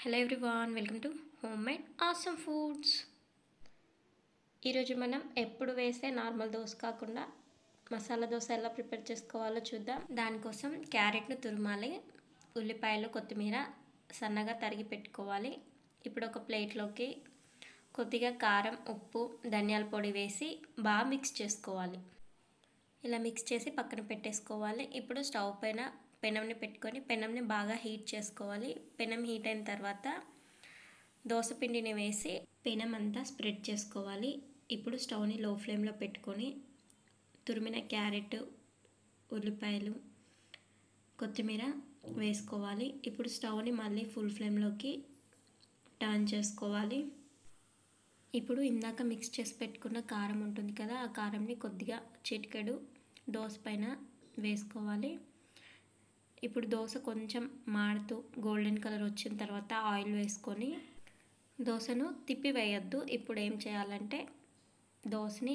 Hello everyone, welcome to home made awesome foods. ఈరోజు మనం ఎప్పుడు వేసే నార్మల్ దోశ కాకుండా మసాలా దోశ ఎలా ప్రిపేర్ చేసుకోవాలో చూద్దాం. దానికోసం క్యారెట్ను తురుమాలి, ఉల్లిపాయలు, కొత్తిమీర సన్నగా తరిగి పెట్టుకోవాలి. ఇప్పుడు ఒక ప్లేట్లోకి కొద్దిగా కారం, ఉప్పు, ధనియాల పొడి వేసి బాగా మిక్స్ చేసుకోవాలి. ఇలా మిక్స్ చేసి పక్కన పెట్టేసుకోవాలి. ఇప్పుడు స్టవ్ పైన పెనంని పెట్టుకొని పెనంని బాగా హీట్ చేసుకోవాలి. పెనం హీట్ అయిన తర్వాత దోశ పిండిని వేసి పెనం అంతా స్ప్రెడ్ చేసుకోవాలి. ఇప్పుడు స్టవ్ని లో ఫ్లేమ్లో పెట్టుకొని తురిమిన క్యారెట్, ఉల్లిపాయలు, కొత్తిమీర వేసుకోవాలి. ఇప్పుడు స్టవ్ని మళ్ళీ ఫుల్ ఫ్లేమ్లోకి టర్న్ చేసుకోవాలి. ఇప్పుడు ఇందాక మిక్స్ చేసి పెట్టుకున్న కారం ఉంటుంది కదా, ఆ కారంని కొద్దిగా చిటికెడు దోశ పైన వేసుకోవాలి. ఇప్పుడు దోశ కొంచెం మాడుతూ గోల్డెన్ కలర్ వచ్చిన తర్వాత ఆయిల్ వేసుకొని దోశను తిప్పి వేయొద్దు. ఇప్పుడు ఏం చేయాలంటే దోశని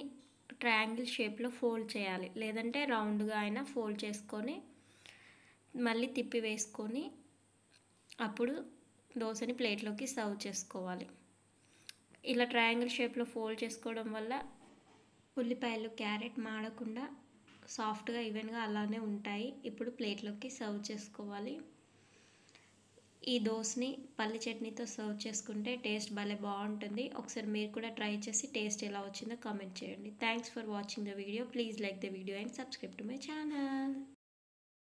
ట్రయాంగిల్ షేప్లో ఫోల్డ్ చేయాలి, లేదంటే రౌండ్గా అయినా ఫోల్డ్ చేసుకొని మళ్ళీ తిప్పి వేసుకొని అప్పుడు దోశని ప్లేట్లోకి సర్వ్ చేసుకోవాలి. ఇలా ట్రయాంగిల్ షేప్లో ఫోల్డ్ చేసుకోవడం వల్ల ఉల్లిపాయలు, క్యారెట్ మాడకుండా సాఫ్ట్గా ఈవెన్గా అలానే ఉంటాయి. ఇప్పుడు ప్లేట్లోకి సర్వ్ చేసుకోవాలి. ఈ దోశని పల్లి చట్నీతో సర్వ్ చేసుకుంటే టేస్ట్ భలే బాగుంటుంది. ఒకసారి మీరు కూడా ట్రై చేసి టేస్ట్ ఎలా వచ్చిందో కామెంట్ చేయండి. Thanks for watching the video. Please like the video and subscribe to my channel.